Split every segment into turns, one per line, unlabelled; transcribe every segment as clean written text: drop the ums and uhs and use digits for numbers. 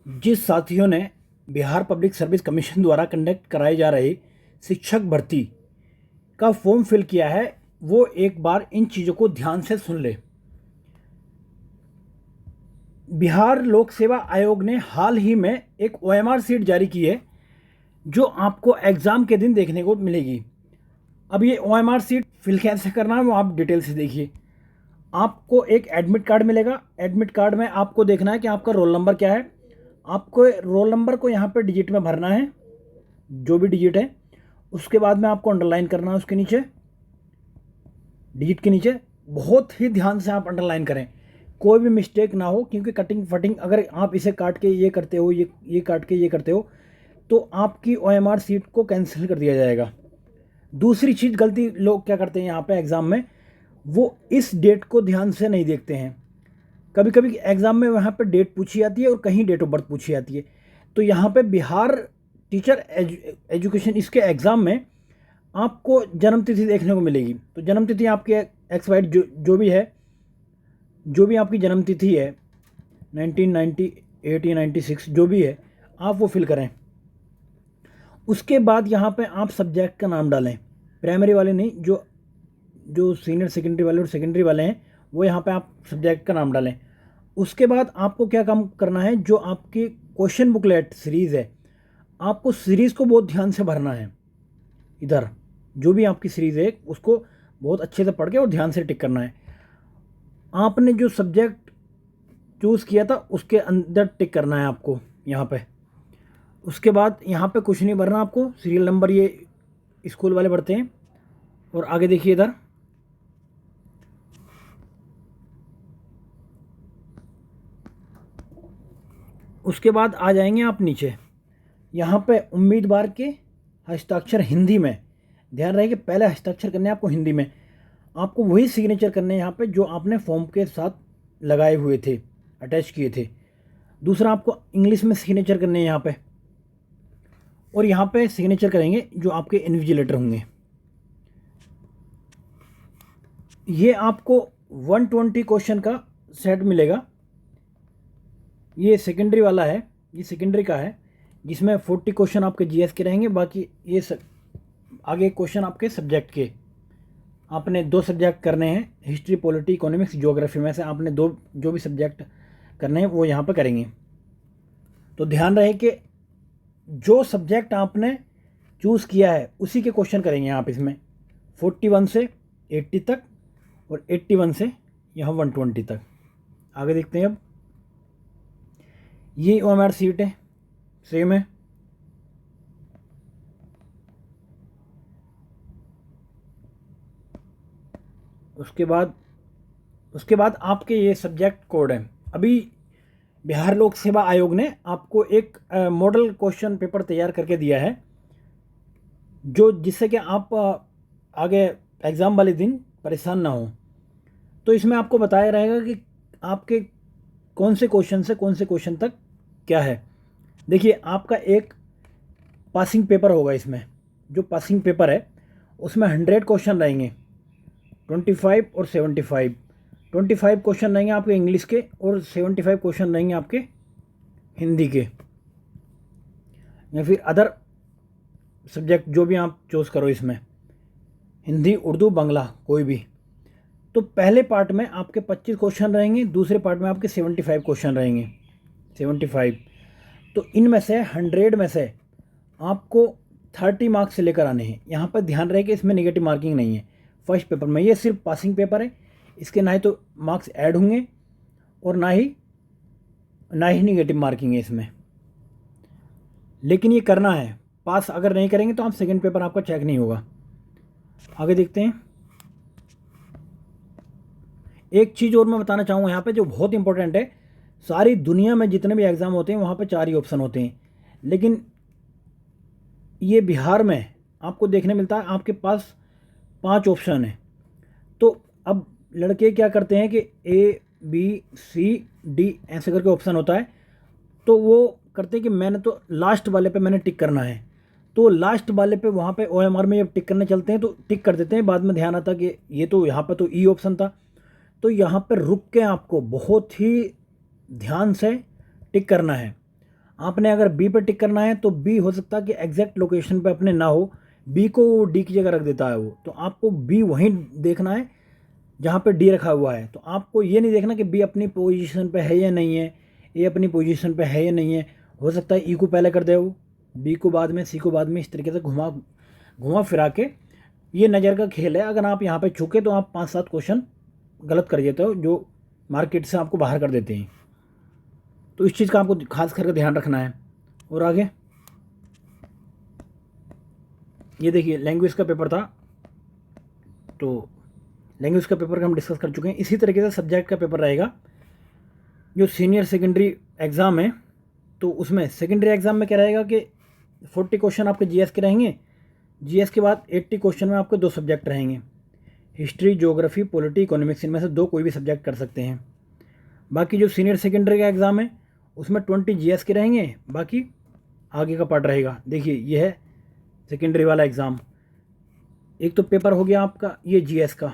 जिस साथियों ने बिहार पब्लिक सर्विस कमीशन द्वारा कंडक्ट कराए जा रहे शिक्षक भर्ती का फॉर्म फिल किया है, वो एक बार इन चीज़ों को ध्यान से सुन ले। बिहार लोक सेवा आयोग ने हाल ही में एक ओएमआर सीट जारी की है, जो आपको एग्ज़ाम के दिन देखने को मिलेगी। अब ये ओएमआर सीट फिल कैसे करना है वो आप डिटेल से देखिए। आपको एक एडमिट कार्ड मिलेगा। एडमिट कार्ड में आपको देखना है कि आपका रोल नंबर क्या है। आपको रोल नंबर को यहाँ पे डिजिट में भरना है, जो भी डिजिट है। उसके बाद में आपको अंडरलाइन करना है उसके नीचे, डिजिट के नीचे। बहुत ही ध्यान से आप अंडरलाइन करें, कोई भी मिस्टेक ना हो, क्योंकि कटिंग फटिंग अगर आप इसे काट के ये करते हो, ये काट के ये करते हो, तो आपकी ओएमआर सीट को कैंसिल कर दिया जाएगा। दूसरी चीज़ गलती लोग क्या करते हैं यहाँ पे एग्ज़ाम में, वो इस डेट को ध्यान से नहीं देखते हैं। कभी कभी एग्ज़ाम में वहाँ पे डेट पूछी जाती है और कहीं डेट ऑफ बर्थ पूछी जाती है। तो यहाँ पे बिहार टीचर एजुकेशन इसके एग्ज़ाम में आपको जन्म तिथि देखने को मिलेगी। तो जन्म तिथि आपकी एक्स वाइट जो भी है, जो भी आपकी जन्म तिथि है 1998 या 96 जो भी है, आप वो फिल करें। उसके बाद यहाँ पे आप सब्जेक्ट का नाम डालें, प्राइमरी वाले नहीं, जो सीनियर सेकेंडरी वाले और सेकेंडरी वाले हैं वो यहाँ पे आप सब्जेक्ट का नाम डालें। उसके बाद आपको क्या काम करना है, जो आपकी क्वेश्चन बुकलेट सीरीज़ है, आपको सीरीज़ को बहुत ध्यान से भरना है। इधर जो भी आपकी सीरीज़ है उसको बहुत अच्छे से पढ़ के और ध्यान से टिक करना है। आपने जो सब्जेक्ट चूज़ किया था उसके अंदर टिक करना है आपको यहाँ पे। उसके बाद यहाँ पे कुछ नहीं भरना आपको, सीरियल नंबर ये स्कूल वाले भरते हैं। और आगे देखिए इधर, उसके बाद आ जाएंगे आप नीचे। यहाँ पे उम्मीदवार के हस्ताक्षर हिंदी में, ध्यान रहे कि पहले हस्ताक्षर करने हैं आपको हिंदी में। आपको वही सिग्नेचर करने हैं यहाँ पे जो आपने फॉर्म के साथ लगाए हुए थे, अटैच किए थे। दूसरा आपको इंग्लिश में सिग्नेचर करने हैं यहाँ पे, और यहाँ पे सिग्नेचर करेंगे जो आपके इन्विजिलेटर होंगे। ये आपको 120 क्वेश्चन का सेट मिलेगा। ये सेकेंडरी वाला है, ये सेकेंडरी का है, जिसमें 40 क्वेश्चन आपके जीएस के रहेंगे। बाकी ये आगे क्वेश्चन आपके सब्जेक्ट के। आपने 2 सब्जेक्ट करने हैं, हिस्ट्री, पॉलिटी, इकोनॉमिक्स, ज्योग्राफी में से आपने 2 जो भी सब्जेक्ट करने हैं वो यहाँ पर करेंगे। तो ध्यान रहे कि जो सब्जेक्ट आपने चूज़ किया है उसी के क्वेश्चन करेंगे आप इसमें, 41 से 80 तक और 81 से यहाँ 120 तक। आगे देखते हैं। अब ये ओएमआर सीट है, सेम है। उसके बाद आपके ये सब्जेक्ट कोड है। अभी बिहार लोक सेवा आयोग ने आपको एक मॉडल क्वेश्चन पेपर तैयार करके दिया है, जो जिससे कि आप आगे एग्ज़ाम वाले दिन परेशान ना हो। तो इसमें आपको बताया रहेगा कि आपके कौन से क्वेश्चन से कौन से क्वेश्चन तक क्या है। देखिए, आपका एक पासिंग पेपर होगा। इसमें जो पासिंग पेपर है उसमें 100 क्वेश्चन रहेंगे, 25 और 75। 25 क्वेश्चन रहेंगे आपके इंग्लिश के और 75 क्वेश्चन रहेंगे आपके हिंदी के, या फिर अदर सब्जेक्ट जो भी आप चूज़ करो इसमें, हिंदी, उर्दू, बांग्ला कोई भी। तो पहले पार्ट में आपके 25 क्वेश्चन रहेंगे, दूसरे पार्ट में आपके 75 क्वेश्चन रहेंगे, 75। तो इनमें से 100 में से आपको 30 मार्क्स से लेकर आने हैं। यहाँ पर ध्यान रहे कि इसमें नेगेटिव मार्किंग नहीं है फर्स्ट पेपर में। ये सिर्फ पासिंग पेपर है, इसके ना ही तो मार्क्स ऐड होंगे और ना ही नेगेटिव मार्किंग है इसमें। लेकिन ये करना है, पास अगर नहीं करेंगे तो आप सेकंड पेपर आपका चेक नहीं होगा। आगे देखते हैं। एक चीज़ और मैं बताना चाहूँगा यहाँ पे जो बहुत इंपॉर्टेंट है। सारी दुनिया में जितने भी एग्ज़ाम होते हैं वहाँ पे 4 ही ऑप्शन होते हैं, लेकिन ये बिहार में आपको देखने मिलता है आपके पास 5 ऑप्शन है। तो अब लड़के क्या करते हैं कि A B C D ऐसे करके ऑप्शन होता है, तो वो करते हैं कि मैंने तो लास्ट वाले पे मैंने टिक करना है। तो लास्ट वाले पे वहाँ पे ओएमआर में जब टिक करने चलते हैं तो टिक कर देते हैं, बाद में ध्यान आता कि ये तो यहाँ पे तो ई ऑप्शन था। तो यहाँ पर रुक के आपको बहुत ही ध्यान से टिक करना है। आपने अगर बी पे टिक करना है तो बी हो सकता है कि एग्जैक्ट लोकेशन पे अपने ना हो, बी को डी की जगह रख देता है वो, तो आपको बी वहीं देखना है जहाँ पे डी रखा हुआ है। तो आपको ये नहीं देखना कि बी अपनी पोजीशन पे है या नहीं है, ए अपनी पोजीशन पे है या नहीं है। हो सकता है ई को पहले कर दे वो, बी को बाद में, सी को बाद में, इस तरीके से घुमा घुमा फिरा के। ये नज़र का खेल है, अगर आप यहाँ पे चुके तो आप 5-7 क्वेश्चन गलत कर देते हो जो मार्केट से आपको बाहर कर देते हैं। तो इस चीज़ का आपको खास करके ध्यान रखना है। और आगे ये देखिए लैंग्वेज का पेपर था, तो लैंग्वेज का पेपर का हम डिस्कस कर चुके हैं। इसी तरीके से सब्जेक्ट का पेपर रहेगा जो सीनियर सेकेंडरी एग्ज़ाम है। तो उसमें सेकेंडरी एग्ज़ाम में क्या रहेगा कि 40 क्वेश्चन आपके जीएस के रहेंगे, जीएस के बाद 80 क्वेश्चन में आपके 2 सब्जेक्ट रहेंगे, हिस्ट्री, ज्योग्राफी, पॉलिटी, इकोनॉमिक्स, इनमें से 2 कोई भी सब्जेक्ट कर सकते हैं। बाकी जो सीनियर सेकेंडरी का एग्ज़ाम है उसमें 20 जीएस के रहेंगे, बाकी आगे का पार्ट रहेगा। देखिए ये है सेकेंडरी वाला एग्ज़ाम। एक तो पेपर हो गया आपका ये जीएस का।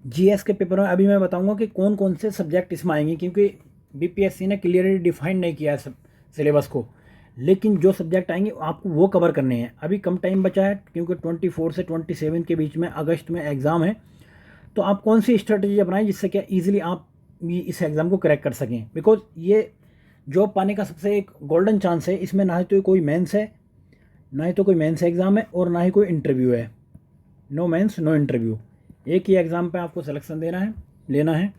जीएस के पेपर में अभी मैं बताऊंगा कि कौन कौन से सब्जेक्ट इसमें आएंगे, क्योंकि बीपीएससी ने क्लियरली डिफाइन नहीं किया है सब सिलेबस को, लेकिन जो सब्जेक्ट आएंगे आपको वो कवर करने हैं। अभी कम टाइम बचा है क्योंकि 24 से 27 के बीच में अगस्त में एग्ज़ाम है। तो आप कौन सी स्ट्रेटजी अपनाएं जिससे क्या ईजिली आप इस एग्ज़ाम को क्रैक कर सकें, बिकॉज ये जॉब पाने का सबसे एक गोल्डन चांस है। इसमें ना ही तो कोई मेंस है, ना ही तो कोई मेंस एग्ज़ाम है, और ना ही कोई इंटरव्यू है। नो मेंस नो इंटरव्यू, एक ही एग्ज़ाम पे आपको सिलेक्शन लेना है।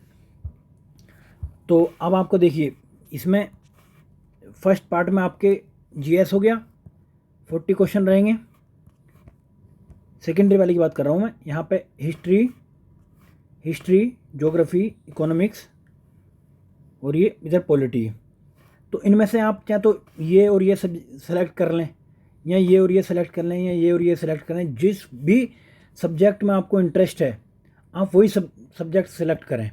तो अब आपको देखिए इसमें फर्स्ट पार्ट में आपके जीएस हो गया, 40 क्वेश्चन रहेंगे। सेकेंडरी वाली की बात कर रहा हूँ मैं, यहाँ पे हिस्ट्री, ज्योग्राफी, इकोनॉमिक्स और ये इधर पॉलिटी। तो इनमें से आप चाहे तो ये और ये सब सेलेक्ट कर लें, या ये और ये सेलेक्ट कर लें, या ये और ये सेलेक्ट कर लें। जिस भी सब्जेक्ट में आपको इंटरेस्ट है आप वही सब्जेक्ट सेलेक्ट करें।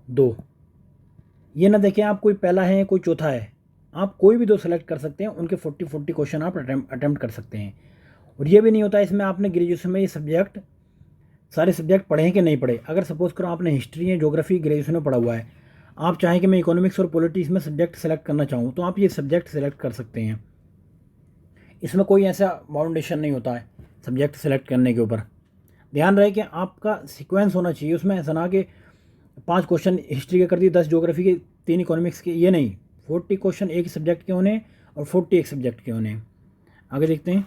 2 ये ना देखें आप कोई पहला है कोई चौथा है, आप कोई भी 2 सेलेक्ट कर सकते हैं, उनके 40 क्वेश्चन आप अटैम्प्ट कर सकते हैं। और ये भी नहीं होता इसमें आपने ग्रेजुएशन में ये सब्जेक्ट सारे सब्जेक्ट पढ़े हैं कि नहीं पढ़े। अगर सपोज करो आपने हिस्ट्री या ज्योग्राफी ग्रेजुएशन में पढ़ा हुआ है, आप चाहें कि मैं इकोनॉमिक्स और पॉलिटिक्स में सब्जेक्ट सेलेक्ट करना चाहूँ तो आप ये सब्जेक्ट सेलेक्ट कर सकते हैं। इसमें कोई ऐसा बाउंडेशन नहीं होता है सब्जेक्ट सेलेक्ट करने के ऊपर। ध्यान रहे कि आपका सीक्वेंस होना चाहिए उसमें, ऐसा ना कि 5 क्वेश्चन हिस्ट्री के कर दिए, 10 ज्योग्राफी के, 3 इकोनॉमिक्स के, ये नहीं। 40 क्वेश्चन एक सब्जेक्ट के होने और 40 एक सब्जेक्ट के होने। आगे देखते हैं।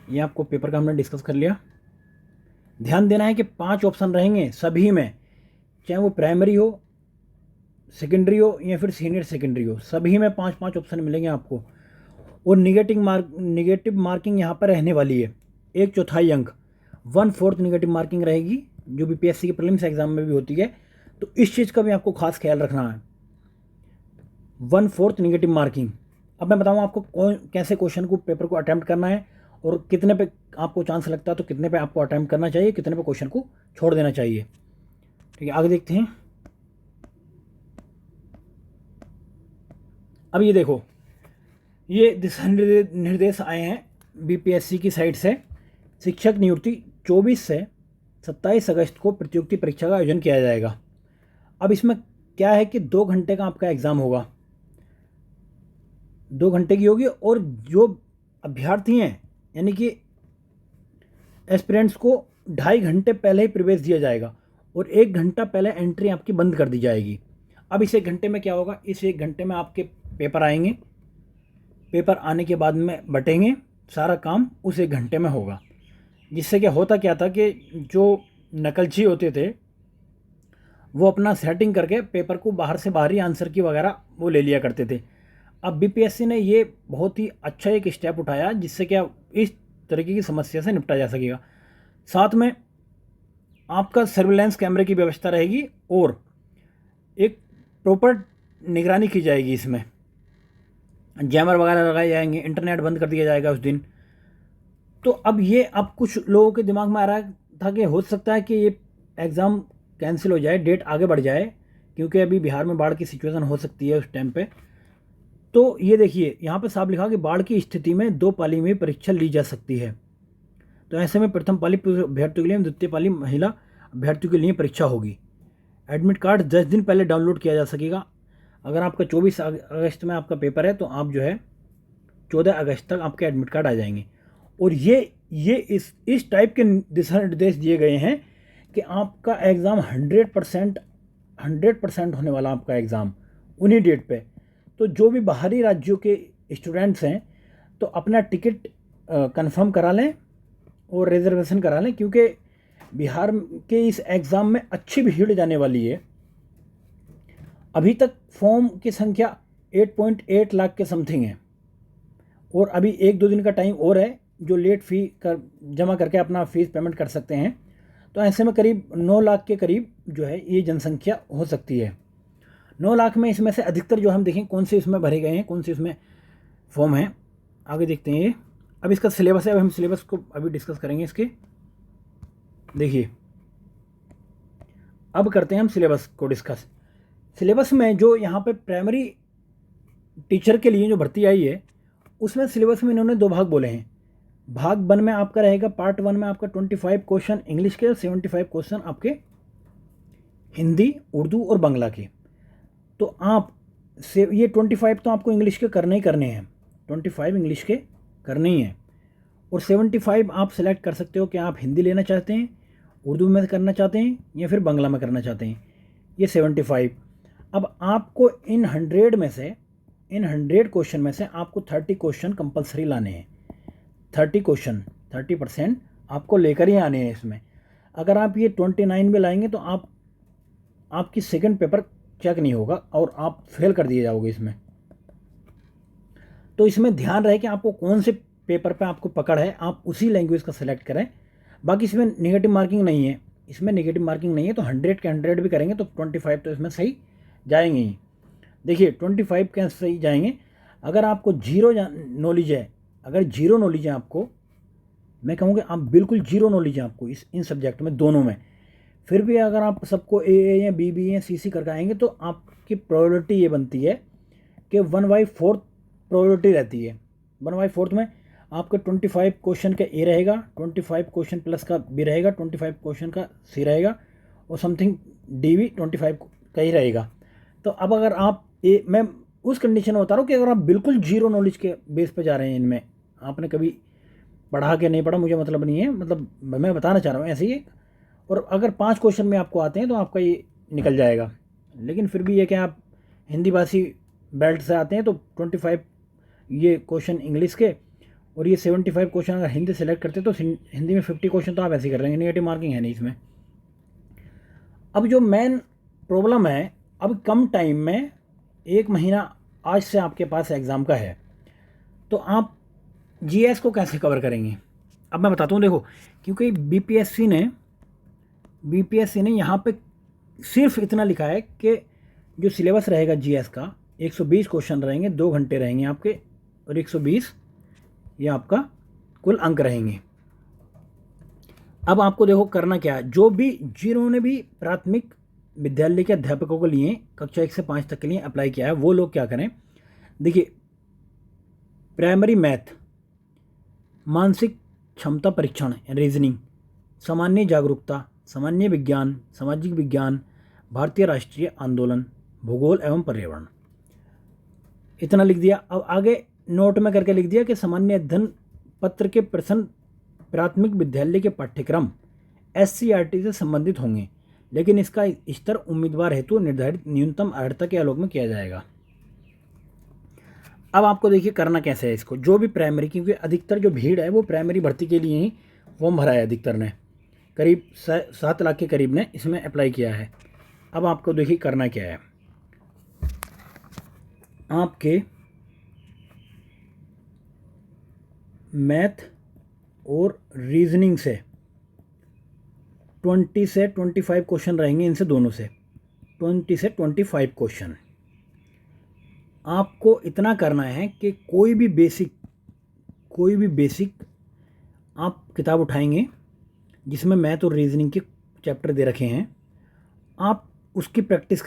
ये आपको पेपर का हमने डिस्कस कर लिया। ध्यान देना है कि 5 ऑप्शन रहेंगे सभी में, चाहे वो प्राइमरी हो, सेकेंडरी हो या फिर सीनियर सेकेंडरी हो, सभी में 5-5 ऑप्शन मिलेंगे आपको। और निगेटिव मार्किंग यहाँ पर रहने वाली है 1/4 अंक, 1/4 निगेटिव मार्किंग रहेगी जो बीपीएससी के प्रीलिम्स एग्जाम में भी होती है। तो इस चीज़ का भी आपको खास ख्याल रखना है, 1/4 निगेटिव मार्किंग। अब मैं बताऊँ आपको कैसे क्वेश्चन को पेपर को अटैम्प्ट करना है और कितने पे आपको चांस लगता है, तो कितने पे आपको अटैम्प्ट करना चाहिए, कितने पे क्वेश्चन को छोड़ देना चाहिए। ठीक है, आगे देखते हैं। अब ये देखो, ये दिशा निर्देश आए हैं बीपीएससी की साइड से। शिक्षक नियुक्ति 24 से 27 अगस्त को प्रतियोगिता परीक्षा का आयोजन किया जाएगा। अब इसमें क्या है कि 2 घंटे का आपका एग्ज़ाम होगा, 2 घंटे की होगी, और जो अभ्यर्थी हैं यानी कि एस्पिरेंट्स को 2.5 घंटे पहले ही प्रवेश दिया जाएगा और 1 घंटा पहले एंट्री आपकी बंद कर दी जाएगी। अब इस 1 घंटे में क्या होगा, इस 1 घंटे में आपके पेपर आएंगे, पेपर आने के बाद में बटेंगे, सारा काम उस 1 घंटे में होगा। जिससे क्या होता क्या था कि जो नकलची होते थे वो अपना सेटिंग करके पेपर को बाहर से बाहरी आंसर की वगैरह वो ले लिया करते थे। अब बीपीएससी ने ये बहुत ही अच्छा एक स्टेप उठाया जिससे क्या इस तरीके की समस्या से निपटा जा सकेगा। साथ में आपका सर्विलेंस कैमरे की व्यवस्था रहेगी और एक प्रॉपर निगरानी की जाएगी। इसमें जैमर वगैरह लगाए जाएंगे, इंटरनेट बंद कर दिया जाएगा उस दिन। तो अब कुछ लोगों के दिमाग में आ रहा था कि हो सकता है कि ये एग्ज़ाम कैंसिल हो जाए, डेट आगे बढ़ जाए, क्योंकि अभी बिहार में बाढ़ की सिचुएशन हो सकती है उस टाइम पे। तो ये देखिए यहाँ पे साफ लिखा कि बाढ़ की स्थिति में 2 पाली में परीक्षा ली जा सकती है। तो ऐसे में प्रथम पाली पुरुष अभ्यर्थियों के लिए, द्वितीय पाली महिला अभ्यर्थियों के लिए परीक्षा होगी। एडमिट कार्ड 10 दिन पहले डाउनलोड किया जा सकेगा। अगर आपका 24 अगस्त में आपका पेपर है तो आप जो है 14 अगस्त तक आपके एडमिट कार्ड आ जाएंगे। और ये इस टाइप के दिशा निर्देश दिए गए हैं कि आपका एग्ज़ाम 100% होने वाला आपका एग्ज़ाम उन्हीं डेट पे। तो जो भी बाहरी राज्यों के स्टूडेंट्स हैं तो अपना टिकट कंफर्म करा लें और रिजर्वेशन करा लें, क्योंकि बिहार के इस एग्ज़ाम में अच्छी भीड़ जाने वाली है। अभी तक फॉर्म की संख्या 8.8 लाख के समथिंग है और अभी 1-2 दिन का टाइम और है जो लेट फ़ी जमा करके अपना फ़ीस पेमेंट कर सकते हैं। तो ऐसे में करीब 9 लाख के करीब जो है ये जनसंख्या हो सकती है। 9 लाख में इसमें से अधिकतर जो हम देखें कौन से इसमें भरे गए हैं, कौन से इसमें फॉर्म हैं, आगे देखते हैं। ये अब इसका सिलेबस है, अब हम सिलेबस को अभी डिस्कस करेंगे इसके। देखिए अब करते हैं हम सिलेबस को डिस्कस। सिलेबस में जो यहाँ पे प्राइमरी टीचर के लिए जो भर्ती आई है उसमें सिलेबस में इन्होंने 2 भाग बोले हैं। भाग 1 में आपका रहेगा, पार्ट 1 में आपका 25 क्वेश्चन इंग्लिश के और 75 क्वेश्चन आपके हिंदी, उर्दू और बांग्ला के। तो आप से ये 25 तो आपको इंग्लिश के करने ही करने हैं, 25 इंग्लिश के करने ही हैं। और 75 आप सेलेक्ट कर सकते हो कि आप हिंदी लेना चाहते हैं, उर्दू में करना चाहते हैं या फिर बांग्ला में करना चाहते हैं। ये 75। अब आपको इन 100 क्वेश्चन में से आपको 30 क्वेश्चन कंपलसरी लाने हैं। 30 क्वेश्चन 30% आपको लेकर ही आने हैं इसमें। अगर आप ये 29 में लाएंगे तो आपकी सेकंड पेपर चेक नहीं होगा और आप फेल कर दिए जाओगे इसमें। तो इसमें ध्यान रहे कि आपको कौन से पेपर पे आपको पकड़ है, आप उसी लैंग्वेज का सिलेक्ट करें। बाकी इसमें नेगेटिव मार्किंग नहीं है, इसमें नेगेटिव मार्किंग नहीं है। तो 100 के 100 भी करेंगे तो 25 तो इसमें सही जाएंगे ही। देखिए 25 के सही जाएंगे। अगर आपको जीरो नॉलेज है, अगर जीरो नॉलेज है आपको, मैं कहूँगा आप बिल्कुल जीरो नॉलेज है आपको इन सब्जेक्ट में दोनों में, फिर भी अगर आप सबको ए या बी या सी करके आएंगे तो आपकी प्रोबेबिलिटी ये बनती है कि 1/4 प्रोबेबिलिटी रहती है। 1/4 में आपका 25 क्वेश्चन का ए रहेगा, 25 क्वेश्चन प्लस का बी रहेगा, 25 क्वेश्चन का सी रहेगा और समथिंग डी भी 25 का ही रहेगा। तो अब अगर आप मैं उस कंडीशन में बता रहा हूँ कि अगर आप बिल्कुल जीरो नॉलेज के बेस पे जा रहे हैं, इनमें आपने कभी पढ़ा के नहीं पढ़ा मुझे मतलब नहीं है, मतलब मैं बताना चाह रहा हूँ ऐसे ही। और अगर 5 क्वेश्चन में आपको आते हैं तो आपका ये निकल जाएगा। लेकिन फिर भी ये कि आप हिंदी भाषी बेल्ट से आते हैं तो 25 ये क्वेश्चन इंग्लिश के और ये 75 क्वेश्चन अगर हिंदी सेलेक्ट करते तो हिंदी में 50 क्वेश्चन तो आप ऐसे ही कर रहे हैं, नेगेटिव मार्किंग है नहीं इसमें। अब जो मेन प्रॉब्लम है, अब कम टाइम में 1 महीना आज से आपके पास एग्ज़ाम का है तो आप जीएस को कैसे कवर करेंगे। अब मैं बताता हूँ, देखो क्योंकि बीपीएससी ने यहाँ पे सिर्फ इतना लिखा है कि जो सिलेबस रहेगा जीएस का 120 क्वेश्चन रहेंगे, 2 घंटे रहेंगे आपके और 120 ये आपका कुल अंक रहेंगे। अब आपको देखो करना क्या है, जिन्होंने भी प्राथमिक विद्यालय के अध्यापकों के लिए कक्षा 1 से 5 तक के लिए अप्लाई किया है वो लोग क्या करें। देखिए प्राइमरी मैथ, मानसिक क्षमता परीक्षण, रीजनिंग, सामान्य जागरूकता, सामान्य विज्ञान, सामाजिक विज्ञान, भारतीय राष्ट्रीय आंदोलन, भूगोल एवं पर्यावरण, इतना लिख दिया। अब आगे नोट में करके लिख दिया कि सामान्य अध्ययन पत्र के प्रश्न प्राथमिक विद्यालय के पाठ्यक्रम एससीईआरटी से संबंधित होंगे, लेकिन इसका स्तर उम्मीदवार हेतु निर्धारित न्यूनतम अर्हता के आलोक में किया जाएगा। अब आपको देखिए करना कैसे है इसको, जो भी प्राइमरी, क्योंकि अधिकतर जो भीड़ है वो प्राइमरी भर्ती के लिए ही फॉर्म भरा है, अधिकतर ने करीब 7 लाख के करीब ने इसमें अप्लाई किया है। अब आपको देखिए करना क्या है, आपके मैथ और रीजनिंग से 20 से 25 क्वेश्चन रहेंगे, इनसे दोनों से 20 से 25 क्वेश्चन। आपको इतना करना है कि कोई भी बेसिक आप किताब उठाएंगे जिसमें मैथ और रीजनिंग के चैप्टर दे रखे हैं, आप उसकी प्रैक्टिस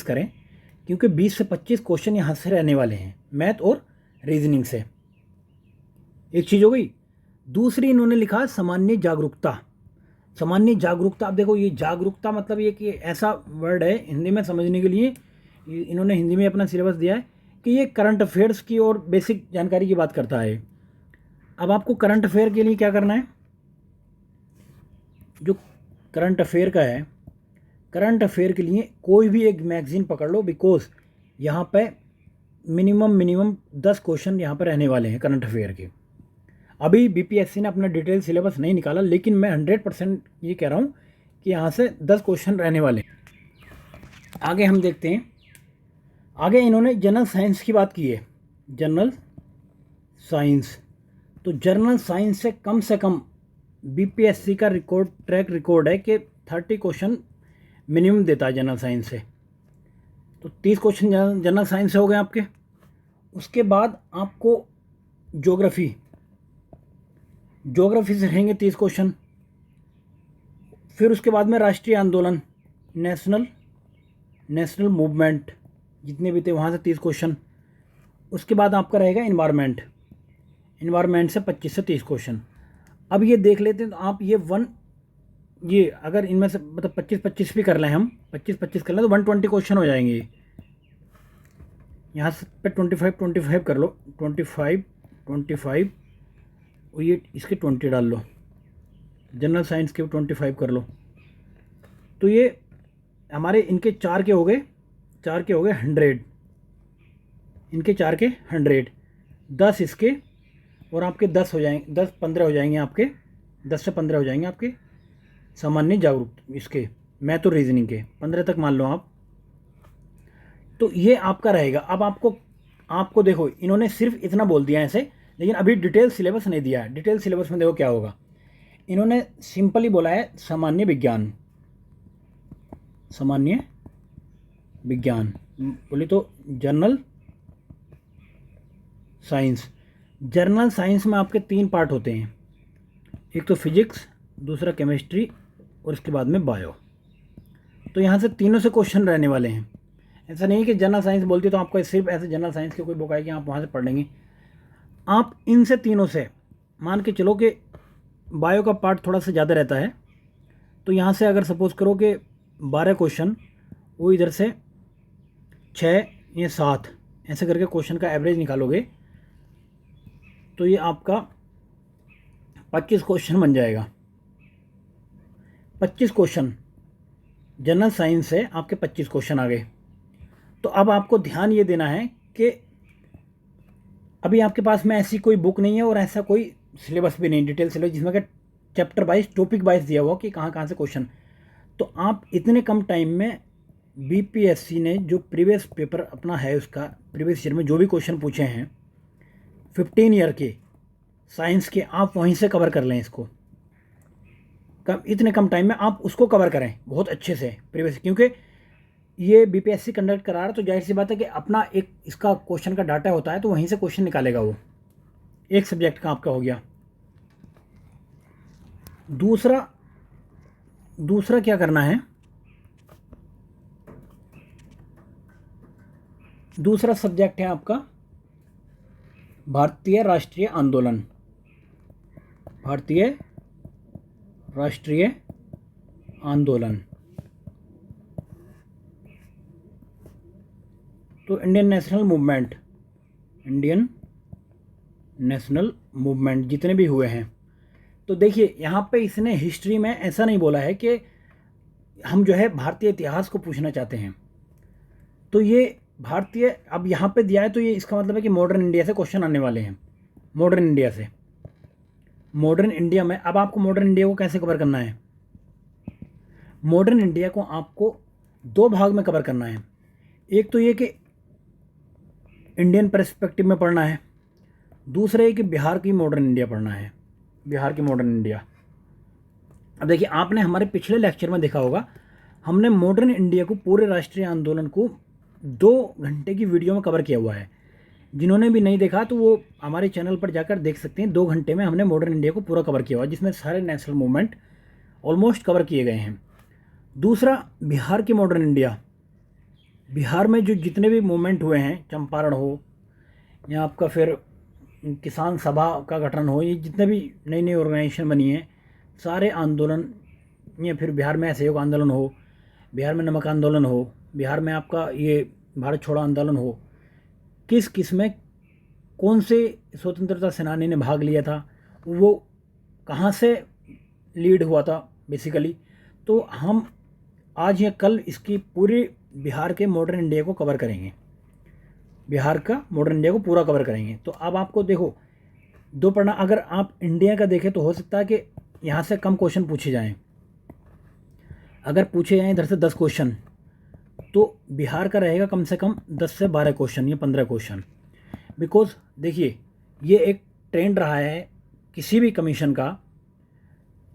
करें, क्योंकि 20 से 25 क्वेश्चन यहाँ से रहने वाले हैं मैथ और रीजनिंग से। एक चीज़ हो गई। दूसरी इन्होंने लिखा सामान्य जागरूकता। सामान्य जागरूकता, आप देखो ये जागरूकता मतलब ये कि ऐसा वर्ड है हिंदी में समझने के लिए, इन्होंने हिंदी में अपना सिलेबस दिया है कि ये करंट अफेयर्स की और बेसिक जानकारी की बात करता है। अब आपको करंट अफेयर के लिए क्या करना है, जो करंट अफेयर का है, करंट अफेयर के लिए कोई भी एक मैगज़ीन पकड़ लो, बिकॉज यहाँ पे मिनिमम 10 क्वेश्चन यहाँ पर रहने वाले हैं करंट अफेयर के। अभी बीपीएससी ने अपना डिटेल सिलेबस नहीं निकाला, लेकिन मैं 100% ये कह रहा हूँ कि यहाँ से 10 क्वेश्चन रहने वाले हैं। आगे हम देखते हैं, आगे इन्होंने जनरल साइंस की बात की है, जनरल साइंस। तो जनरल साइंस से कम बीपीएससी का ट्रैक रिकॉर्ड है कि 30 क्वेश्चन मिनिमम देता है जनरल साइंस से। तो 30 क्वेश्चन जनरल साइंस से हो गए आपके। उसके बाद आपको ज्योग्राफी से रहेंगे 30 क्वेश्चन। फिर उसके बाद में राष्ट्रीय आंदोलन, नेशनल मूवमेंट जितने भी थे वहाँ से 30 क्वेश्चन। उसके बाद आपका रहेगा इन्वायरमेंट से 25 से 30 क्वेश्चन। अब ये देख लेते हैं, तो आप ये अगर इनमें से मतलब 25 भी कर लें, हम 25 कर लें तो 120 क्वेश्चन हो जाएंगे। यहाँ से पे 25 कर लो, 25 और ये इसके 20 डाल लो, जनरल साइंस के 25 कर लो। तो ये हमारे इनके 4 के हो गए 100, इनके 4 के 100, 10 इसके, और आपके 10 हो जाएंगे, 15 हो जाएंगे आपके, 10 से 15 हो जाएंगे आपके सामान्य जागरूक इसके, मैथ और रीजनिंग के 15 तक मान लो आप। तो ये आपका रहेगा। अब आपको देखो इन्होंने सिर्फ इतना बोल दिया है ऐसे, लेकिन अभी डिटेल सिलेबस नहीं दिया है। डिटेल सिलेबस में देखो क्या होगा, इन्होंने सिंपली बोला है सामान्य विज्ञान बोले तो जनरल साइंस में आपके 3 पार्ट होते हैं, एक तो फिजिक्स, दूसरा केमिस्ट्री और उसके बाद में बायो। तो यहाँ से तीनों से क्वेश्चन रहने वाले हैं। ऐसा नहीं है कि जनरल साइंस बोलती है तो आपको सिर्फ ऐसे जनरल साइंस की कोई बुक आएगी आप वहाँ से पढ़ लेंगे। आप इनसे तीनों से मान के चलो कि बायो का पार्ट थोड़ा सा ज़्यादा रहता है, तो यहाँ से अगर सपोज़ करो कि 12 क्वेश्चन, वो इधर से 6 या 7 ऐसे करके क्वेश्चन का एवरेज निकालोगे तो ये आपका 25 क्वेश्चन बन जाएगा। 25 क्वेश्चन जनरल साइंस से आपके 25 क्वेश्चन आ गए। तो अब आपको ध्यान ये देना है कि अभी आपके पास में ऐसी कोई बुक नहीं है और ऐसा कोई सिलेबस भी नहीं, डिटेल सिलेबस जिसमें कि चैप्टर वाइज टॉपिक वाइज दिया हुआ कि कहाँ से क्वेश्चन। तो आप इतने कम टाइम में बीपीएससी ने जो प्रीवियस पेपर अपना है उसका प्रीवियस ईयर में जो भी क्वेश्चन पूछे हैं 15 ईयर के साइंस के, आप वहीं से कवर कर लें इसको। इतने कम टाइम में आप उसको कवर करें बहुत अच्छे से प्रीवियस, क्योंकि ये बीपीएससी कंडक्ट करा रहा है तो जाहिर सी बात है कि अपना एक इसका क्वेश्चन का डाटा होता है तो वहीं से क्वेश्चन निकालेगा वो। एक सब्जेक्ट का आपका हो गया। दूसरा क्या करना है, दूसरा सब्जेक्ट है आपका भारतीय राष्ट्रीय आंदोलन। तो इंडियन नेशनल मूवमेंट जितने भी हुए हैं, तो देखिए यहाँ पे इसने हिस्ट्री में ऐसा नहीं बोला है कि हम जो है भारतीय इतिहास को पूछना चाहते हैं। तो ये भारतीय अब यहाँ पे दिया है तो ये इसका मतलब है कि मॉडर्न इंडिया से क्वेश्चन आने वाले हैं। मॉडर्न इंडिया में अब आपको मॉडर्न इंडिया को कैसे कवर करना है, मॉडर्न इंडिया को आपको 2 भाग में कवर करना है। एक तो ये कि इंडियन पर्सपेक्टिव में पढ़ना है, दूसरा ये कि बिहार की मॉडर्न इंडिया पढ़ना है, बिहार की मॉडर्न इंडिया। अब देखिए आपने हमारे पिछले लेक्चर में देखा होगा, हमने मॉडर्न इंडिया को पूरे राष्ट्रीय आंदोलन को 2 घंटे की वीडियो में कवर किया हुआ है। जिन्होंने भी नहीं देखा तो वो हमारे चैनल पर जाकर देख सकते हैं। 2 घंटे में हमने मॉडर्न इंडिया को पूरा कवर किया हुआ है, जिसमें सारे नेशनल मूवमेंट ऑलमोस्ट कवर किए गए हैं। दूसरा बिहार की मॉडर्न इंडिया, बिहार में जो जितने भी मूवमेंट हुए हैं, चंपारण हो या आपका फिर किसान सभा का गठन हो, ये जितने भी नई ऑर्गेनाइजेशन बनी है, सारे आंदोलन या फिर बिहार में असहयोग आंदोलन हो, बिहार में नमक आंदोलन हो, बिहार में आपका ये भारत छोड़ो आंदोलन हो, किस किस में कौन से स्वतंत्रता सेनानी ने भाग लिया था, वो कहाँ से लीड हुआ था बेसिकली। तो हम आज या कल इसकी पूरी बिहार के मॉडर्न इंडिया को कवर करेंगे, बिहार का मॉडर्न इंडिया को पूरा कवर करेंगे। तो अब आपको देखो दो पढ़ना, अगर आप इंडिया का देखें तो हो सकता है कि यहाँ से कम क्वेश्चन पूछे जाएं। अगर पूछे जाएं इधर से 10 क्वेश्चन, तो बिहार का रहेगा कम से कम 10 से 12 क्वेश्चन या 15 क्वेश्चन। बिकॉज देखिए ये एक ट्रेंड रहा है किसी भी कमीशन का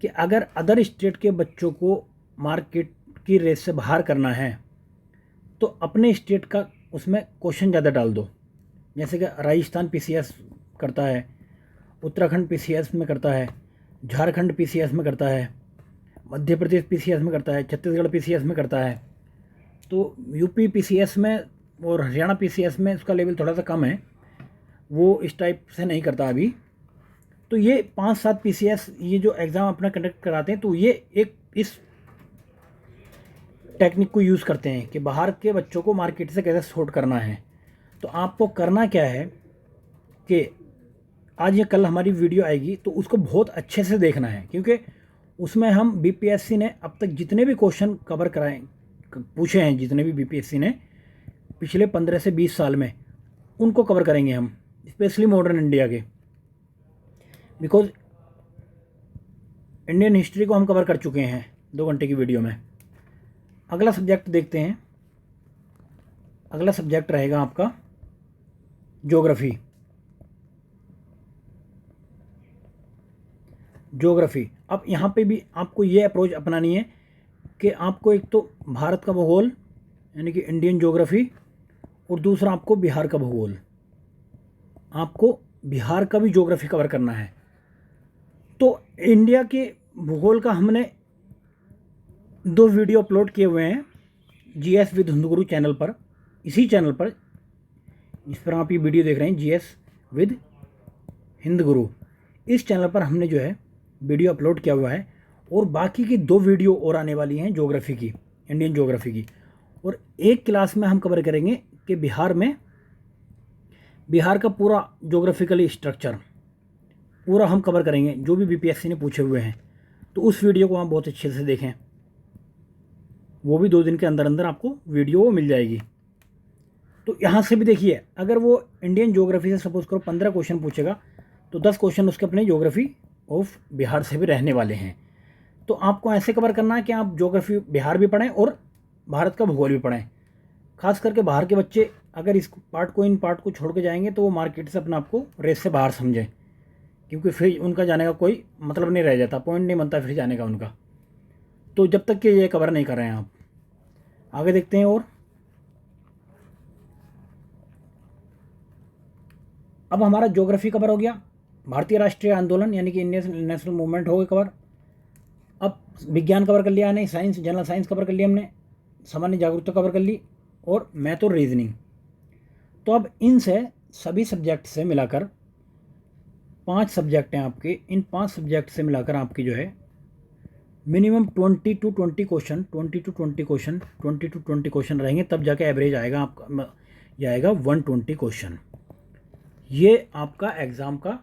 कि अगर अदर स्टेट के बच्चों को मार्केट की रेस से बाहर करना है तो अपने स्टेट का उसमें क्वेश्चन ज़्यादा डाल दो। जैसे कि राजस्थान पीसीएस करता है, उत्तराखंड पीसीएस में करता है, झारखंड पीसीएस में करता है, मध्य प्रदेश पीसीएस में करता है, छत्तीसगढ़ पीसीएस में करता है। तो यूपी पीसीएस में और हरियाणा पीसीएस में उसका लेवल थोड़ा सा कम है, वो इस टाइप से नहीं करता अभी। तो ये 5-7 पीसीएस ये जो एग्ज़ाम अपना कंडक्ट कराते हैं, तो ये एक इस टेक्निक को यूज़ करते हैं कि बाहर के बच्चों को मार्केट से कैसे सॉर्ट करना है। तो आपको करना क्या है कि आज या कल हमारी वीडियो आएगी तो उसको बहुत अच्छे से देखना है, क्योंकि उसमें हम बीपीएससी ने अब तक जितने भी क्वेश्चन कवर कराए पूछे हैं, जितने भी बीपीएससी ने पिछले 15 से 20 साल में, उनको कवर करेंगे हम, स्पेशली मॉडर्न इंडिया के। बिकॉज इंडियन हिस्ट्री को हम कवर कर चुके हैं 2 घंटे की वीडियो में। अगला सब्जेक्ट देखते हैं। अगला सब्जेक्ट रहेगा आपका ज्योग्राफी। ज्योग्राफी, अब यहाँ पे भी आपको ये अप्रोच अपनानी है कि आपको एक तो भारत का भूगोल यानी कि इंडियन ज्योग्राफी, और दूसरा आपको बिहार का भूगोल। आपको बिहार का भी ज्योग्राफी कवर करना है। तो इंडिया के भूगोल का हमने 2 वीडियो अपलोड किए हुए हैं GS with Hind Guru channel पर। इसी चैनल पर जिस पर आप ये वीडियो देख रहे हैं, जीएस विद हिंद गुरु, इस चैनल पर हमने जो है वीडियो अपलोड किया हुआ है। और बाकी की 2 वीडियो और आने वाली हैं ज्योग्राफी की, इंडियन ज्योग्राफी की। और एक क्लास में हम कवर करेंगे कि बिहार का पूरा ज्योग्राफिकली स्ट्रक्चर पूरा हम कवर करेंगे, जो भी बीपीएससी ने पूछे हुए हैं। तो उस वीडियो को आप बहुत अच्छे से देखें, वो भी 2 दिन के अंदर अंदर आपको वीडियो मिल जाएगी। तो यहाँ से भी देखिए, अगर वो इंडियन ज्योग्राफी से सपोज करो 15 क्वेश्चन पूछेगा तो 10 क्वेश्चन उसके अपने ज्योग्राफी ऑफ बिहार से भी रहने वाले हैं। तो आपको ऐसे कवर करना है कि आप ज्योग्राफी बिहार भी पढ़ें और भारत का भूगोल भी पढ़ें। खास करके बाहर के बच्चे अगर इस पार्ट को, इन पार्ट को छोड़ के जाएंगे तो वो मार्केट से अपने आप को रेस से बाहर समझें, क्योंकि फिर उनका जाने का कोई मतलब नहीं रह जाता, पॉइंट नहीं बनता फिर जाने का उनका। तो जब तक कि ये कवर नहीं कर रहे हैं आप, आगे देखते हैं। और अब हमारा ज्योग्राफी कवर हो गया, भारतीय राष्ट्रीय आंदोलन यानी कि इंडियन नेशनल मूवमेंट हो गए कवर। अब विज्ञान कवर कर लिया, नहीं साइंस, जनरल साइंस कवर कर लिया हमने, सामान्य जागरूकता कवर कर ली, और मैथ और रीजनिंग। तो अब इनसे सभी सब्जेक्ट से मिलाकर 5 सब्जेक्ट हैं आपके। इन 5 सब्जेक्ट से मिलाकर आपकी जो है minimum 20 to 20 question, 20 to 20 question, 20 to 20 question रहेंगे, तब जाके एवरेज आएगा आपका, ये आएगा 120 क्वेश्चन। ये आपका एग्ज़ाम का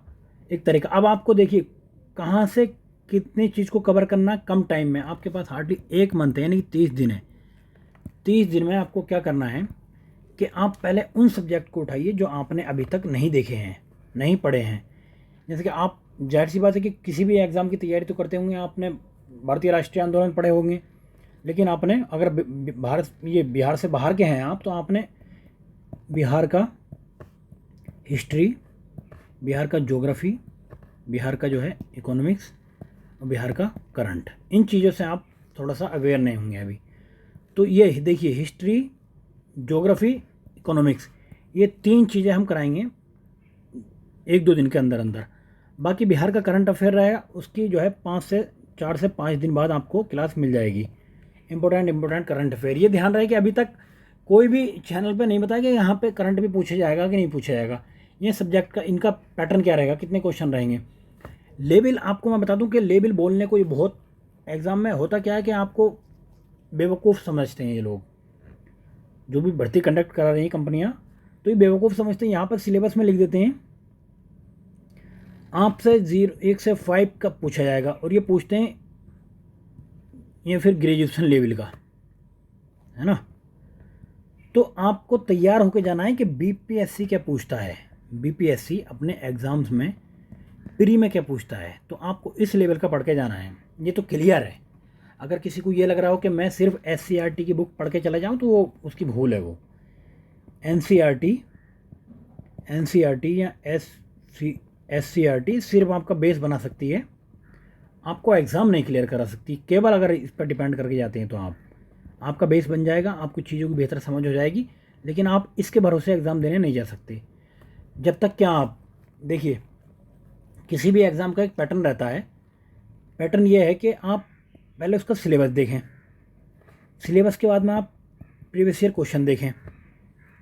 एक तरीका। अब आपको देखिए कहाँ से कितनी चीज़ को कवर करना कम टाइम में। आपके पास हार्डली 1 मंथ है, यानी कि 30 दिन है। 30 दिन में आपको क्या करना है कि आप पहले उन सब्जेक्ट को उठाइए जो आपने अभी तक नहीं देखे हैं, नहीं पढ़े हैं। जैसे कि आप, जाहिर सी बात है कि किसी भी एग्ज़ाम की तैयारी तो करते होंगे, आपने भारतीय राष्ट्रीय आंदोलन पढ़े होंगे, लेकिन आपने अगर बिहार से बाहर के हैं आप, तो आपने बिहार का हिस्ट्री, बिहार का ज्योग्राफी, बिहार का जो है इकोनॉमिक्स और बिहार का करंट, इन चीज़ों से आप थोड़ा सा अवेयर नहीं होंगे अभी। तो ये देखिए, हिस्ट्री, ज्योग्राफी, इकोनॉमिक्स, ये 3 चीज़ें हम कराएंगे 1-2 दिन के अंदर अंदर। बाकी बिहार का करंट अफेयर रहेगा, उसकी जो है 4 से 5 दिन बाद आपको क्लास मिल जाएगी। इंपॉर्टेंट करंट अफेयर, ये ध्यान रहे कि अभी तक कोई भी चैनल पे नहीं बताया कि यहाँ पे करंट भी पूछा जाएगा कि नहीं पूछा जाएगा। ये सब्जेक्ट का इनका पैटर्न क्या रहेगा, कितने क्वेश्चन रहेंगे। लेवल आपको मैं बता दूं कि लेवल बोलने को ये बहुत एग्ज़ाम में होता क्या है कि आपको बेवकूफ़ समझते हैं ये लोग, जो भी भर्ती कंडक्ट करा रही हैं कंपनियां, तो ये बेवकूफ़ समझते हैं। यहाँ पर सिलेबस में लिख देते हैं आपसे 1 से 5 का पूछा जाएगा, और ये पूछते हैं ये फिर ग्रेजुएशन लेवल का, है ना। तो आपको तैयार होकर जाना है कि बीपीएससी क्या पूछता है, बीपीएससी अपने एग्ज़ाम्स में प्री में क्या पूछता है, तो आपको इस लेवल का पढ़ के जाना है। ये तो क्लियर है। अगर किसी को ये लग रहा हो कि मैं सिर्फ एससीईआरटी की बुक पढ़ के चला जाऊँ, तो वो उसकी भूल है। वो एनसीईआरटी या एससीईआरटी सिर्फ आपका बेस बना सकती है, आपको एग्ज़ाम नहीं क्लियर करा सकती। केवल अगर इस पर डिपेंड करके जाते हैं तो आपका बेस बन जाएगा, आपको चीज़ों की बेहतर समझ हो जाएगी, लेकिन आप इसके भरोसे एग्ज़ाम देने नहीं जा सकते। जब तक क्या आप देखिए, किसी भी एग्ज़ाम का एक पैटर्न रहता है। पैटर्न ये है कि आप पहले उसका सिलेबस देखें, सिलेबस के बाद में आप प्रीवियस ईयर क्वेश्चन देखें,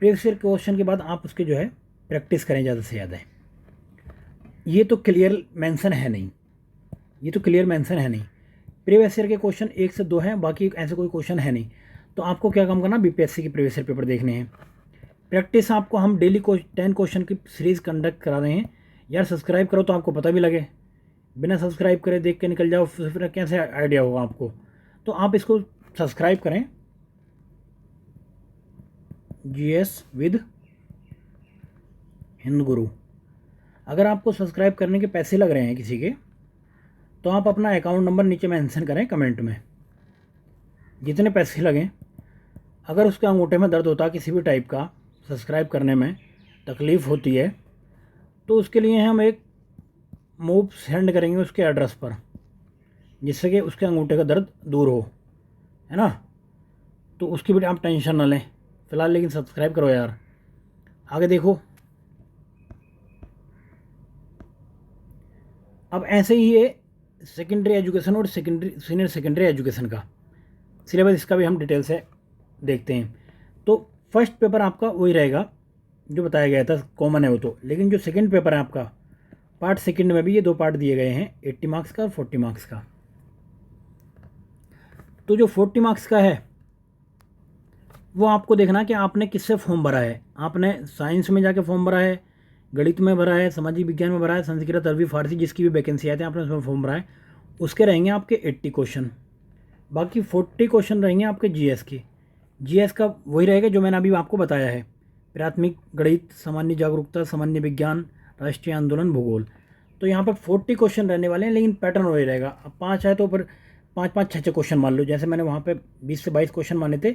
प्रीवियस ईयर क्वेश्चन के बाद आप उसके जो है प्रैक्टिस करें ज़्यादा से ज़्यादा। ये तो क्लियर मेंशन है नहीं, ये तो क्लियर मेंशन है नहीं। प्रीवियस ईयर के क्वेश्चन 1 से 2 हैं, बाकी ऐसे कोई क्वेश्चन है नहीं। तो आपको क्या काम करना, बीपीएससी के प्रीवियस ईयर पेपर देखने हैं। प्रैक्टिस आपको हम डेली 10 क्वेश्चन की सीरीज़ कंडक्ट करा रहे हैं। यार सब्सक्राइब करो तो आपको पता भी लगे, बिना सब्सक्राइब करे देख के निकल जाओ, फिर कैसे आइडिया होगा आपको। तो आप इसको सब्सक्राइब करें, जीएस विद हिंद गुरु। अगर आपको सब्सक्राइब करने के पैसे लग रहे हैं किसी के, तो आप अपना अकाउंट नंबर नीचे मेंशन करें कमेंट में, जितने पैसे लगें। अगर उसके अंगूठे में दर्द होता है किसी भी टाइप का, सब्सक्राइब करने में तकलीफ़ होती है, तो उसके लिए हम एक मूव सेंड करेंगे उसके एड्रेस पर, जिससे कि उसके अंगूठे का दर्द दूर हो, है ना। तो उसकी भी आप टेंशन ना लें फ़िलहाल, लेकिन सब्सक्राइब करो यार। आगे देखो, अब ऐसे ही है सेकेंडरी एजुकेशन और सीनियर सेकेंडरी एजुकेशन का सिलेबस, इसका भी हम डिटेल से देखते हैं। तो फर्स्ट पेपर आपका वही रहेगा जो बताया गया था, कॉमन है वो तो। लेकिन जो सेकंड पेपर है आपका, पार्ट सेकंड में भी ये 2 पार्ट दिए गए हैं, 80 मार्क्स का और 40 मार्क्स का। तो जो 40 मार्क्स का है वो आपको देखना कि आपने किससे फॉर्म भरा है। आपने साइंस में जाके फॉर्म भरा है, गणित में भरा है, सामाजिक विज्ञान में भरा है, संस्कृत, अरबी, फारसी, जिसकी भी वैकेंसी आती है आपने उसमें फॉर्म भरा है, उसके रहेंगे आपके 80 क्वेश्चन। बाकी 40 क्वेश्चन रहेंगे आपके जीएस के। जीएस का वही रहेगा जो मैंने अभी आपको बताया है, प्राथमिक गणित, सामान्य जागरूकता, सामान्य विज्ञान, राष्ट्रीय आंदोलन, भूगोल। तो यहाँ पर 40 क्वेश्चन रहने वाले हैं, लेकिन पैटर्न वही रहेगा। अब 5 है तो फिर 5-5, 6-6 क्वेश्चन मान लो। जैसे मैंने वहाँ पे 20 से 22 क्वेश्चन माने थे,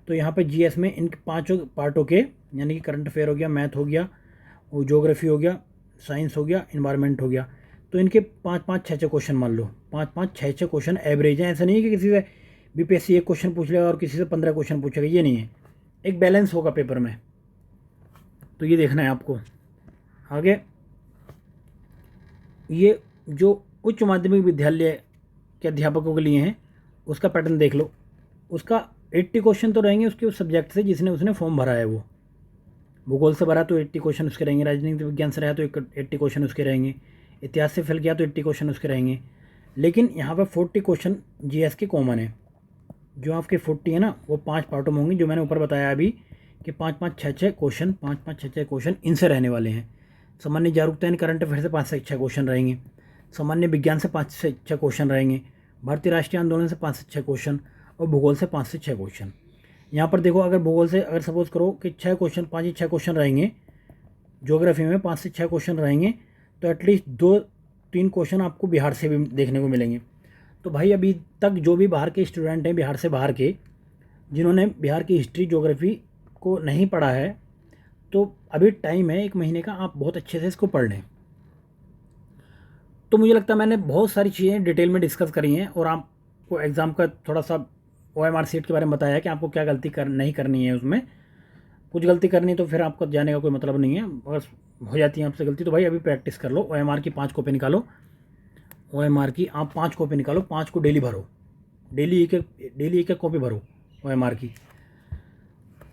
तो यहाँ पे जीएस में इन 5 पार्टों के, यानी कि करंट अफेयर हो गया, मैथ हो गया, वो ज्योग्राफी हो गया, साइंस हो गया, इन्वायरमेंट हो गया, तो इनके 5-5, 6-6 क्वेश्चन मान लो। 5-5, 6-6 क्वेश्चन एवरेज है। ऐसा नहीं है कि किसी से बीपीएससी 1 क्वेश्चन पूछ लेगा और किसी से 15 क्वेश्चन पूछेगा, ये नहीं है। एक बैलेंस होगा पेपर में, तो ये देखना है आपको। आगे ये जो उच्च माध्यमिक विद्यालय के अध्यापकों के लिए हैं, उसका पैटर्न देख लो। उसका 80 क्वेश्चन तो रहेंगे उसके उस सब्जेक्ट से जिसने उसने फॉर्म भरा है। वो भूगोल से भरा तो 80 क्वेश्चन उसके रहेंगे, राजनीतिक विज्ञान से रहा तो 80 क्वेश्चन उसके रहेंगे, इतिहास से फेल किया तो 80 क्वेश्चन उसके रहेंगे। लेकिन यहाँ पर 40 क्वेश्चन जीएस के कॉमन है। जो आपके 40 है ना, वो 5 पार्टों में होंगे, जो मैंने ऊपर बताया अभी कि 5-5, 6-6 क्वेश्चन, 5-5, 6-6 क्वेश्चन इनसे रहने वाले हैं। सामान्य जागरूकता यानी करंट अफेयर से 5 से 6 क्वेश्चन रहेंगे, सामान्य विज्ञान से 5 से 6 क्वेश्चन रहेंगे, भारतीय राष्ट्रीय आंदोलन से 5 से 6 क्वेश्चन, और भूगोल से 5 से 6 क्वेश्चन। यहाँ पर देखो, अगर भूगोल से अगर सपोज करो कि 6 क्वेश्चन, 5 ही 6 क्वेश्चन रहेंगे, ज्योग्राफी में 5 से 6 क्वेश्चन रहेंगे, तो एटलीस्ट 2-3 क्वेश्चन आपको बिहार से भी देखने को मिलेंगे। तो भाई अभी तक जो भी बाहर के स्टूडेंट हैं, बिहार से बाहर के, जिन्होंने बिहार की हिस्ट्री, ज्योग्राफी को नहीं पढ़ा है, तो अभी टाइम है 1 महीने का, आप बहुत अच्छे से इसको पढ़ लें। तो मुझे लगता है मैंने बहुत सारी चीज़ें डिटेल में डिस्कस करी हैं, और आपको एग्ज़ाम का थोड़ा सा OMR सीट के बारे में बताया है कि आपको क्या गलती नहीं करनी है। उसमें कुछ गलती करनी तो फिर आपको जाने का कोई मतलब नहीं है, बस हो जाती है आपसे गलती तो भाई अभी प्रैक्टिस कर लो। OMR की 5 कॉपी निकालो, OMR की आप 5 कॉपी निकालो, 5 को डेली भरो, डेली एक कॉपी भरो OMR की।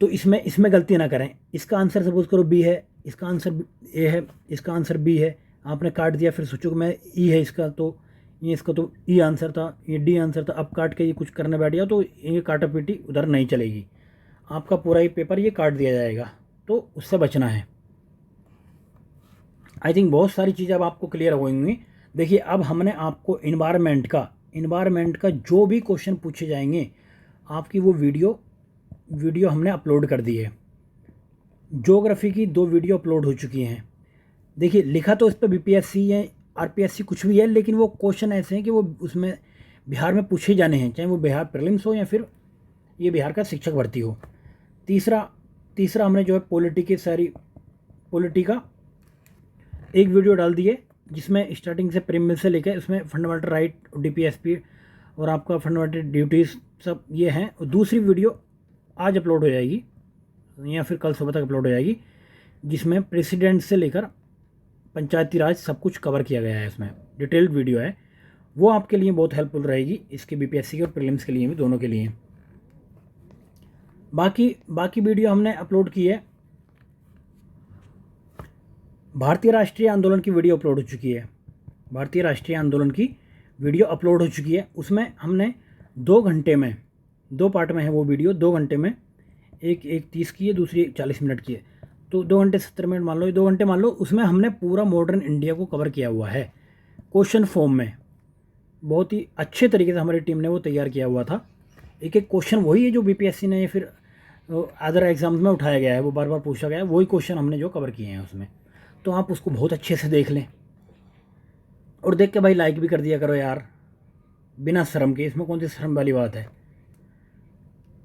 तो इसमें गलती ना करें। इसका आंसर सपोज करो बी है, इसका आंसर ए है, इसका आंसर बी है, आपने काट दिया, फिर सोचो कि मैं ई है इसका, तो ये इसका तो ई आंसर था, ये डी आंसर था, अब काट के ये कुछ करने बैठ गया तो ये काटा पीटी उधर नहीं चलेगी, आपका पूरा ही पेपर ये काट दिया जाएगा, तो उससे बचना है। आई थिंक बहुत सारी चीज़ें अब आपको क्लियर हो गई। देखिए अब हमने आपको इन्वायरमेंट का जो भी क्वेश्चन पूछे जाएंगे आपकी वो वीडियो हमने अपलोड कर दी है। ज्योग्राफी की 2 वीडियो अपलोड हो चुकी हैं। देखिए लिखा तो इस पर बीपीएससी या आरपीएससी कुछ भी है, लेकिन वो क्वेश्चन ऐसे हैं कि वो उसमें बिहार में पूछे जाने हैं, चाहे वो बिहार प्रीलिम्स हो या फिर ये बिहार का शिक्षक भर्ती हो। तीसरा हमने जो है पॉलिटी का एक वीडियो डाल दी है, जिसमें स्टार्टिंग से प्रीलिम से लेकर उसमें फंडामेंटल राइट, डीपीएसपी और आपका फंडामेंटल ड्यूटीज़ सब ये हैं। और दूसरी वीडियो आज अपलोड हो जाएगी या फिर कल सुबह तक अपलोड हो जाएगी, जिसमें प्रेसिडेंट से लेकर पंचायती राज सब कुछ कवर किया गया है। इसमें डिटेल्ड वीडियो है, वो आपके लिए बहुत हेल्पफुल रहेगी, इसके बीपीएससी के और प्रीलिम्स के लिए भी, दोनों के लिए। बाकी वीडियो हमने अपलोड की है। भारतीय राष्ट्रीय आंदोलन की वीडियो अपलोड हो चुकी है, भारतीय राष्ट्रीय आंदोलन की वीडियो अपलोड हो चुकी है। उसमें हमने 2 घंटे में, 2 पार्ट में है वो वीडियो, 2 घंटे में, एक 30 की है, दूसरी 40 मिनट की है, तो 2 घंटे 70 मिनट मान लो, ये 2 घंटे मान लो। उसमें हमने पूरा मॉडर्न इंडिया को कवर किया हुआ है क्वेश्चन फॉर्म में, बहुत ही अच्छे तरीके से हमारी टीम ने वो तैयार किया हुआ था। एक क्वेश्चन वही है जो बीपीएससी ने या फिर अदर एग्जाम्स में उठाया गया है, वो बार बार पूछा गया है, वही क्वेश्चन हमने जो कवर किए हैं उसमें। तो आप उसको बहुत अच्छे से देख लें और देख के भाई लाइक भी कर दिया करो यार, बिना शर्म के, इसमें कौन सी शर्म वाली बात है।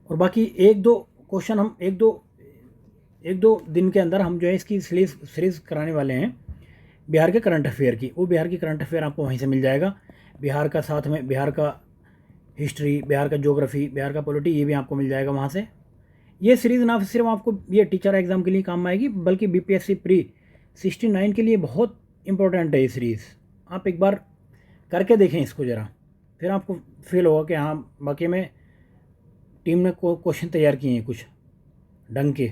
और बाकी 1-2 क्वेश्चन हम एक दो दिन के अंदर हम जो है इसकी सीरीज़ कराने वाले हैं बिहार के करंट अफेयर की। वो बिहार की करंट अफेयर आपको वहीं से मिल जाएगा, बिहार का साथ में बिहार का हिस्ट्री, बिहार का ज्योग्राफी, बिहार का पॉलिटी, ये भी आपको मिल जाएगा वहाँ से। ये सीरीज़ ना सिर्फ आपको ये टीचर एग्ज़ाम के लिए काम आएगी, बल्कि बीपीएससी प्री 69 के लिए बहुत इंपॉर्टेंट है ये सीरीज़। आप एक बार करके देखें इसको ज़रा, फिर आपको फील होगा कि हाँ बाकी में टीम ने क्वेश्चन तैयार किए हैं कुछ ढंग के।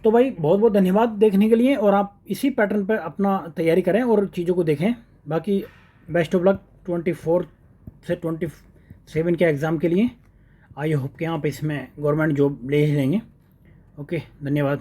तो भाई बहुत बहुत धन्यवाद देखने के लिए, और आप इसी पैटर्न पर अपना तैयारी करें और चीज़ों को देखें। बाकी बेस्ट ऑफ लक 24 से 27 के एग्ज़ाम के लिए। आई होप कि आप इसमें गवर्नमेंट जॉब ले ही लेंगे। ओके, धन्यवाद।